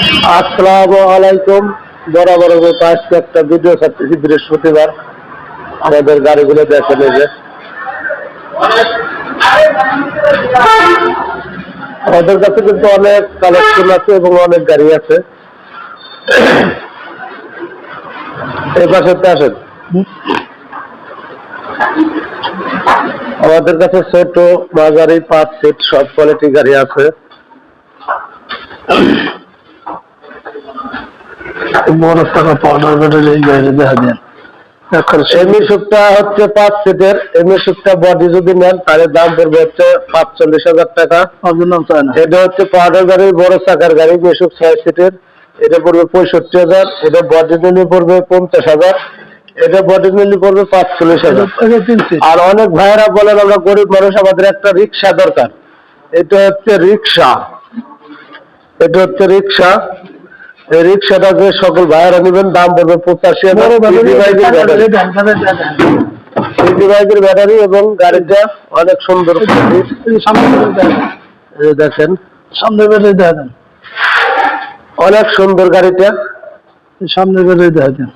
আসসালামু আলাইকুম। বরাবর আজকে একটা ভিডিও ছাড়তেছি বৃহস্পতিবার। আমাদের গাড়িগুলো দেখে নেবে। আমাদের কাছে কিন্তু অনেক কালেকশন আছে এবং অনেক গাড়ি আছে। এই পাশে আসেন। আমাদের কাছে ছোট মাঝারি 5 সিট সব কোয়ালিটি গাড়ি আছে। বড় টাকা পাউডার ব্যাটারি এই গাড়ি দেখা দেন। এমনিশুকটা হচ্ছে 5 সিটের। এমনিশুকটা বডি যদি নেন তাহলে দাম পড়বে হচ্ছে 45,000 টাকা। এটা হচ্ছে পাউডার গাড়ি, বড় চাকার গাড়ি, মিশুক 6 সিটের। এটা পড়বে 65,000। এটা বডি নিলে পড়বে 50,000। এটা বডি নিলে পড়বে 45,000। আর অনেক ভাইয়েরা বলেন আমরা গরিব মানুষ, আমাদের একটা রিক্সা দরকার। এটা হচ্ছে রিক্সা। এটা হচ্ছে রিক্সা। এই রিক্সাটা যে সকল ভাইয়েরা নেবেন দাম পড়বে 85,000। ব্যাটারি এবং গাড়িটা অনেক সুন্দর। দেখেন সামনে ব্যাটারি দেখেন, অনেক সুন্দর গাড়িটা। সামনে ব্যাটারি দেখেন,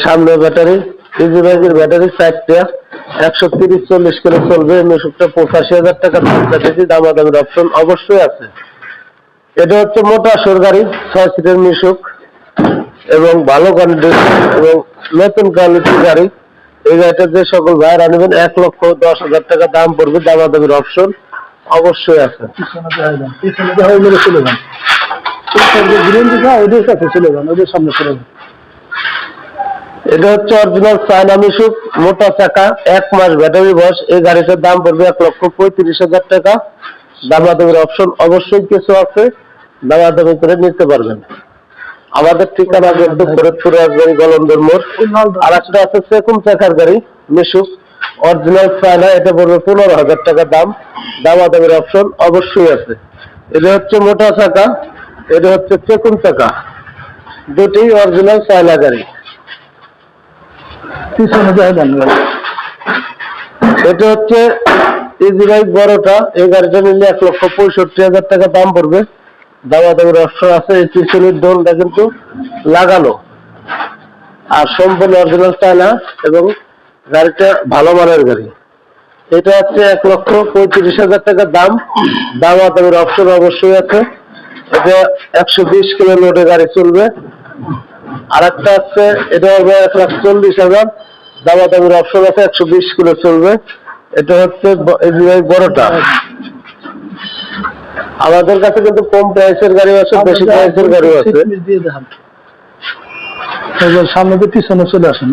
সামনে ব্যাটারি, ইজি বাইকের ব্যাটারি 4টা, 130-40 কিলো চলবে। মিশুকটা 85,000 টাকা দামাদামির অপশন অবশ্যই আছে। এটা হচ্ছে মোটা সর গাড়ি, 6 সিটের মিশুক এবং ভালো কোয়ালিটির এবং নতুন কোয়ালিটির গাড়ি। এই গাড়িটা যে সকল ভাইয়েরা নেবেন 1,10,000 টাকা দাম পড়বে। দামাদামির অপশন অবশ্যই আছে। এটা হচ্ছে অরিজিনাল চায়না মিশুক, মোটা চাকা, 1 মাস ব্যাটারি বয়স। এই গাড়িটার দাম পড়বে 1,35,000 টাকা। দামাদামির অপশন অবশ্যই কিছু আছে, দামাদামি করে নিতে পারবেন। আমাদের ঠিকানা কিন্তু ফরিদপুর রাজবাড়ী গলন্দর মোড়। আর একটা আছে সেকুম চাকার গাড়ি মিশুক, অরিজিনাল চায়না। এটা পড়বে 15,000 টাকা দাম। দামাদামির অপশন অবশ্যই আছে। এটা হচ্ছে মোটা চাকা, এটা হচ্ছে সেকুম চাকা, দুটি অরিজিনাল চায়না গাড়ি। এটা হচ্ছে ইজি বাইক বড়টা। এই গাড়িটা নিলে 1,65,000 টাকা দাম পড়বে। দামাদামির অপশন আছে। এই পিছনের দোলটা কিন্তু লাগানো আর সম্পূর্ণ অরিজিনাল চায়না এবং গাড়িটা ভালো মানের গাড়ি। এটা হচ্ছে 1,35,000 টাকা দাম। দামাদামির অপশন অবশ্যই আছে। এটা 120 কিলো লোডে গাড়ি চলবে। আর একটা আছে, এটা হবে 1,40,000। দামাদামির অপশন আছে, 120 কিলো চলবে। এটা হচ্ছে বড়টা। আমাদের কাছে কিন্তু কম প্রাইসের গাড়ি আছে, বেশি প্রাইসের গাড়ি আছে। সামনে পিছনে চলে আসেন।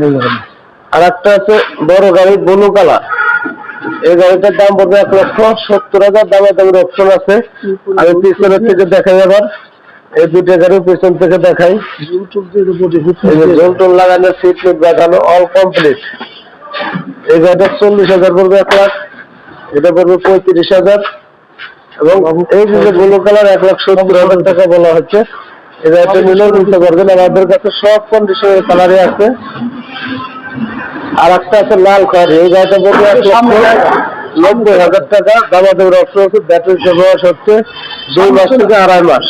আর একটা আছে বড় গাড়ি, ব্লু কালার। এই গাড়িটার দাম পড়বে 1,70,000। দামাদামির অপশন আছে। আমি পিছনের থেকে দেখাই। আবার এই দুটো গাড়ি পিছন থেকে দেখাই। জোল লাগানো, সিট দেখানো, অল কমপ্লিট। এই গাড়িটা 40,000 পড়বে, 1 লাখ। এটা পড়বে 35,000 এবং এই যে ব্লু কালার 1,70,000 টাকা বলা হচ্ছে। এই গাড়িটা নিলেও নিতে পারবেন। আমাদের কাছে সব কন্ডিশনের কালারে আছে। আর একটা আছে লাল কালার। এই গাড়িটা পড়বে 1,90,000 টাকা। দামাদামির অপশন আছে। ব্যাটারির বয়স হচ্ছে 2 মাস থেকে 2.5 মাস।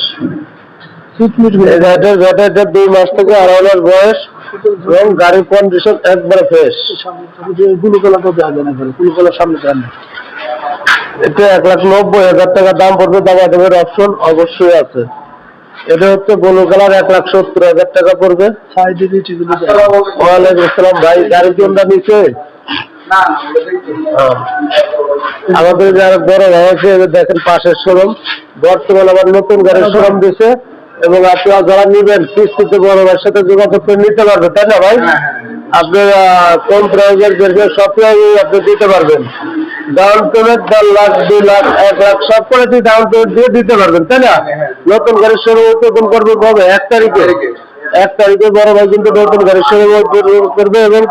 এই গাড়িটার ব্যাটারিটা 2 মাস থেকে 2.5 মাস বয়স এবং গাড়ির কন্ডিশন একবারে ফ্রেশ। এটা 1,90,000 টাকা দাম পড়বে। দামাদামির অপশন অবশ্যই আছে। এটা হচ্ছে ব্লু কালার, 1,70,000 টাকা পড়বে। ওয়ালাইকুম আসসালাম ভাই, গাড়ি কি আমরা নিচে? আমাদের যারা বড় ভাই আছে দেখেন পাশের শোরুম। বর্তমানে আবার নতুন গাড়ির শোরুম দিচ্ছে এবং আপনারা যারা নিবেন কিস্তিতে বড় ভাইয়ের সাথে যোগাযোগ করে নিতে পারবেন, তাই না ভাই? আপনি কোন প্রাইজের বেরবেন সব প্রাইজ আপনি দিতে পারবেন। ডাউন পেমেন্ট 1.5 লাখ, 2 লাখ, 1 লাখ সব করে ডাউন পেমেন্ট দিয়ে দিতে পারবেন, তাই না? নতুন গাড়ির শোরুম উদ্বোধন করবে কবে? 1 তারিখে। 1 তারিখে বড় ভাই কিন্তু নতুন গাড়ির শোরুম উদ্বোধন করবে এবং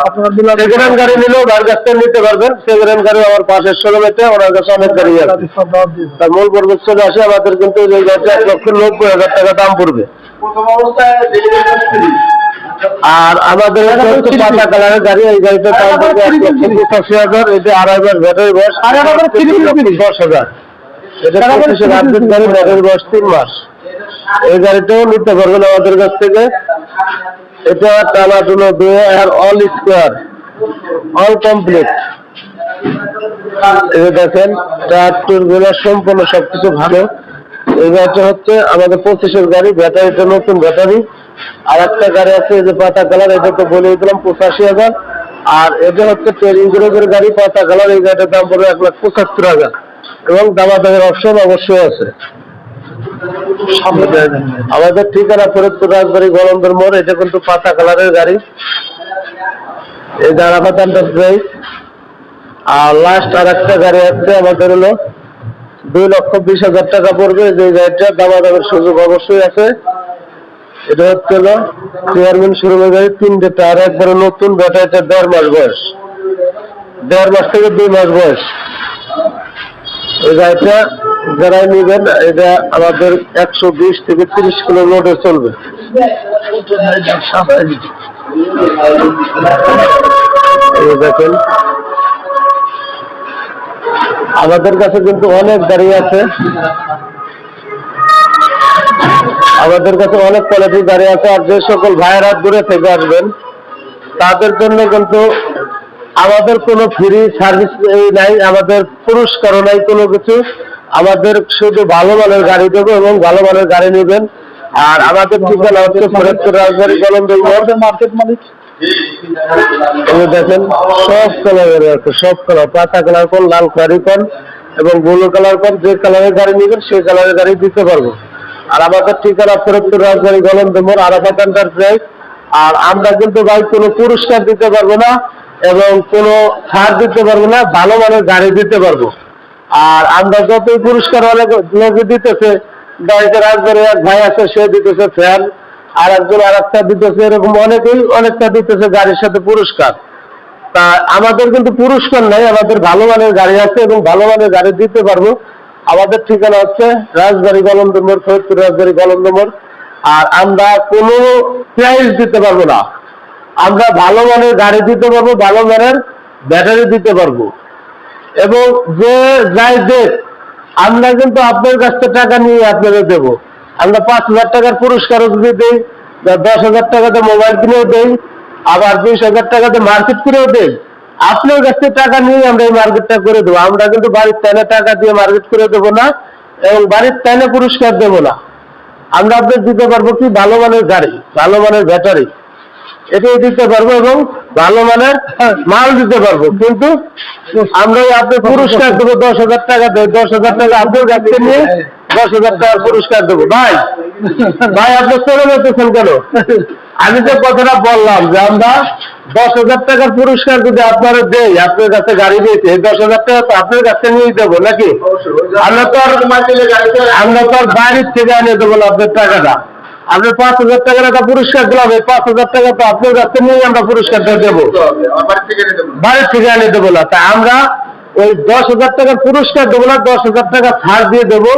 সেকেন্ড হ্যান্ড গাড়ি নিলেও ভাইয়ের কাছ থেকে নিতে পারবেন। সেকেন্ড হ্যান্ড গাড়ি আমার পাশের শোরুম, এটা ওনার কাছে অনেক গাড়ি আছে। তার মূল পর্বে চলে আসে। আমাদের কিন্তু এই গাড়িটা 1,90,000 টাকা দাম পড়বে। আর আমাদের পাতা কালারের গাড়ি, এই গাড়িটার দাম পড়বে 1,85,000। এটা 2.5 মাস ব্যাটারি বয়স, 10,000। এটা 25,000 আপডেট গাড়ি, ব্যাটারি বয়স 3 মাস। এই গাড়িটাও নিতে পারবেন আমাদের কাছ থেকে। এটা টানা টুনো দিয়ে আর অল স্কোয়ার, অল কমপ্লিট। এই দেখেন টায়ার গুলো সম্পূর্ণ সবকিছু ভালো। এই গাড়িটা হচ্ছে আমাদের 25-এর গাড়ি, ব্যাটারিটা নতুন ব্যাটারি। আর একটা গাড়ি আছে এই যে পাতা কালার, এটা তো বলে দিলাম 85,000। আর এটা হচ্ছে ট্রেনিং গ্রুপের গাড়ি, পাতা কালার। এই গাড়িটার দাম পড়বে 1,75,000 এবং দামাদামের অপশন অবশ্যই আছে। আমাদের ঠিকানা ফরিদপুর রাজবাড়ী গোলন্দের মোড়। এটা কিন্তু পাতা কালারের গাড়ি। এই আরাফাত এন্টারপ্রাইজ। আর লাস্ট আর একটা গাড়ি আছে আমাদের হলো 2,20,000 টাকা পড়বে। যে গাড়িটা দামাদামের সুযোগ অবশ্যই আছে। এটা হচ্ছে হলো চেয়ারম্যান শোরুমের গাড়ি, 3টে টায়ার একবারে নতুন, ব্যাটারিটা 1.5 মাস বয়স, 1.5 মাস থেকে 2 মাস বয়স। এই গাড়িটা যারাই নিবেন, এটা আমাদের 120 থেকে 30 কিলো লোডে চলবে। দেখেন আমাদের কাছে কিন্তু অনেক গাড়ি আছে, আমাদের কাছে অনেক কোয়ালিটির গাড়ি আছে। আর যে সকল ভাইয়েরা দূরে থেকে আসবেন তাদের জন্য কিন্তু আমাদের কোনো ফ্রি সার্ভিস নাই, আমাদের পুরস্কারও নাই কোনো কিছু। আমাদের শুধু ভালো মানের গাড়ি দেবো এবং ভালো মানের গাড়ি নেবেন। আর আমাদের ঠিকানা হচ্ছে ফরিদপুর রাজবাড়ী গোলন্দের মোড়, মার্কেট মালিক। দেখেন সব কালারের আছে, সব কালার, পাতা কালার কোন, লাল কালারি কোন এবং ব্লু কালার কোন। যে কালারের গাড়ি নেবেন সেই কালারের গাড়ি দিতে পারবো। আর আমাদের ঠিকানা ফরিদপুর রাজবাড়ী গোলন্দের মোড়, আরাফাত এন্টারপ্রাইজ। আর আমরা কিন্তু ভাই কোনো পুরস্কার দিতে পারবো না এবং কোনো ছাড় দিতে পারবো না, ভালো মানের গাড়ি দিতে পারবো। আর আমরা যতই পুরস্কার অনেক লোকে দিতেছে, গাড়িতে রাজবাড়ি এক ভাই আছে সে দিতেছে ফ্যান, আর একজন আর একটা দিতেছে, এরকম অনেকেই অনেকটা দিতেছে গাড়ির সাথে পুরস্কার। তা আমাদের কিন্তু পুরস্কার নাই, আমাদের ভালো মানের গাড়ি আছে এবং ভালো মানের গাড়ি দিতে পারবো। আমাদের ঠিকানা হচ্ছে রাজবাড়ী গোলন্দের মোড়, ফরিদপুর রাজবাড়ী গোলন্দের মোড়। আর আমরা কোনো প্রাইস দিতে পারবো না, আমরা ভালো মানের গাড়ি দিতে পারবো, ভালো মানের ব্যাটারি দিতে পারবো। এবং যে যাই দেখ, আমরা কিন্তু আপনার কাছ থেকে টাকা নিয়ে আপনাদের দেবো। আমরা 5,000 টাকার পুরস্কারও যদি দিই, 10,000 টাকাতে মোবাইল কিনেও দেই, আবার 20,000 টাকাতে মার্কেট করেও দেই। আপনার কাছ থেকে টাকা নিয়ে আমরা এই মার্কেটটা করে দেবো। আমরা কিন্তু বাড়ির টাইনে টাকা দিয়ে মার্কেট করে দেবো না এবং বাড়ির টাইনে পুরস্কার দেবো না। আমরা আপনাদের দিতে পারবো কি ভালো মানের গাড়ি, ভালো মানের ব্যাটারি, এটাই দিতে পারবো এবং ভালো মানের মাল দিতে পারবো। কিন্তু আমরা আপনার পুরস্কার দেবো 10,000 টাকা দেয়, 10,000 টাকা আপনার কাছ থেকে নিয়ে 10,000 টাকার পুরস্কার দেবো। ভাই ভাই আপনি চলে যেতেছেন কেন? আমি যে কথাটা বললাম যে আমরা 10,000 টাকার পুরস্কার যদি আপনারা দেই, আপনার কাছে গাড়ি দিয়েছে, এই 10,000 টাকা তো আপনার কাছে নিয়ে দেবো নাকি? আমরা তো আর বাড়ির থেকে আনিয়ে দেবো না আপনার টাকাটা। আপনার 5,000 টাকার একটা পুরস্কার দিলাম, এই 5,000 টাকা তো আপনার কাছে নিয়ে আমরা পুরস্কারটা দেবো, বাড়ির থেকে আনিয়ে দেবো না। তা আমরা ওই 10,000 টাকার পুরস্কার দেবো না, 10,000 টাকা ছাড় দিয়ে দেবো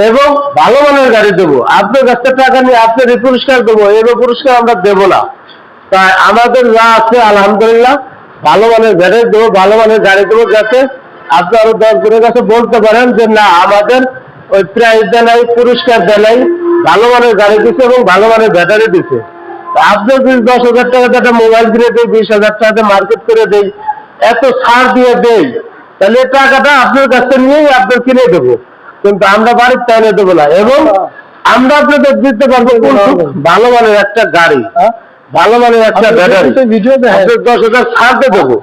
এবং ভালো মানের গাড়ি দেবো। আপনার কাছে টাকা নিয়ে আপনার পুরস্কার দেবো, এবার পুরস্কার আমরা দেবো না। তাই আমাদের যা আছে আলহামদুলিল্লাহ ভালো মানের গাড়ি দেবো, ভালো মানের গাড়ি দেবো, যাতে আপনি আরো 10 জনের কাছে বলতে পারেন যে না আমাদের ওই প্রাইজ দেয় নাই, পুরস্কার দেয় নাই, ভালো মানের গাড়ি দিচ্ছে এবং ভালো মানের ব্যাটারি দিচ্ছে। আপনি যদি 10,000 টাকাতে একটা মোবাইল কিনে দেয়, 20,000 টাকাতে মার্কেট করে দেয়, এত ছাড় দিয়ে দেয়, তাহলে এই টাকাটা আপনার কাছে নিয়েই আপনার কিনে দেবো, কিন্তু আমরা বাড়ির টাইনে দেবো না। এবং আমরা আপনাদের দিতে পারবো ভালো মানের একটা গাড়ি, ভালো মানের একটা ব্যাটারি, 10,000 ছাড়তে দেবো,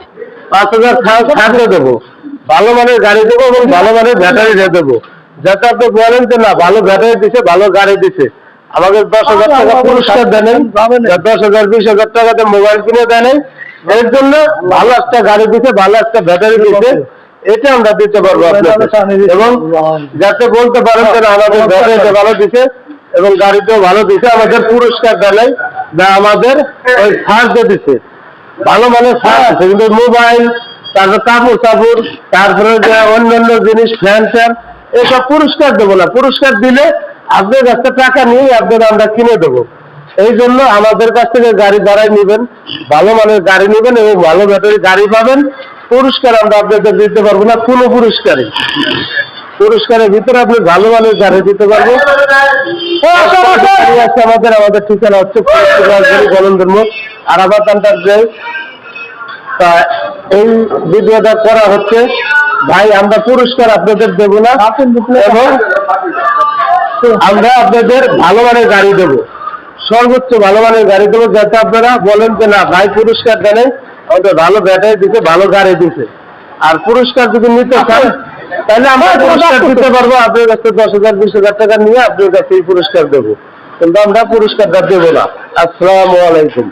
5,000 ছাড়তে দেবো, ভালো মানের গাড়ি দেবো এবং ভালো মানের ব্যাটারি দেবো, যাতে আপনি বলেন যে না ভালো ব্যাটারি দিছে, ভালো গাড়ি দিছে। আমাদের 10,000 টাকা পুরস্কার দেন, 10,000 20,000 টাকাতে মোবাইল কিনে দেন, এর জন্য ভালো একটা গাড়ি দিছে, ভালো একটা ব্যাটারি দিছে, এটা আমরা দিতে পারবো আপনাদের। এবং যাতে বলতে পারেন যে আমাদের ব্যাটারিটা ভালো দিছে এবং গাড়িটাও ভালো দিছে, আমাদের পুরস্কার দেয় বা আমাদের ওই ছাড় দিছে, ভালো মানের ছাড় আছে। কিন্তু মোবাইল, তারপর কাপড় চাপড়, তারপরে যে অন্যান্য জিনিস, ফ্যান ট্যান, এসব পুরস্কার দেবো না। পুরস্কার দিলে আপনার কাছ থেকে টাকা নিয়ে আপনাদের আমরা কিনে দেবো। এই জন্য আমাদের কাছ থেকে গাড়ি যারাই নেবেন, ভালো মানের গাড়ি নেবেন এবং ভালো ব্যাটারি গাড়ি পাবেন। পুরস্কার আমরা আপনাদের দিতে পারবো না, কোনো পুরস্কারের ভিতরে আপনি ভালো মানের গাড়ি দিতে পারবো। আছে আমাদের ঠিকানা হচ্ছে গলন্দের মোড় আরাফাত এন্টারপ্রাইজ। তা এই ভিডিওটা করা হচ্ছে ভাই, আমরা পুরস্কার আপনাদের দেবো না, এবং আমরা আপনাদের ভালো মানের গাড়ি দেবো, সর্বোচ্চ ভালো মানের গাড়ি দেবো, যাতে আপনারা বলেন যে না ভাই পুরস্কার দেন, আমাদের ভালো ব্যাটারি দিতে, ভালো গাড়ি দিতে। আর পুরস্কার যদি নিতে চান তাহলে আমরা পুরস্কার দিতে পারবো, আপনার কাছে 10,000 20,000 টাকা নিয়ে আপনার কাছে এই পুরস্কার দেবো, কিন্তু আমরা পুরস্কারটা দেবো না। আসসালামু আলাইকুম।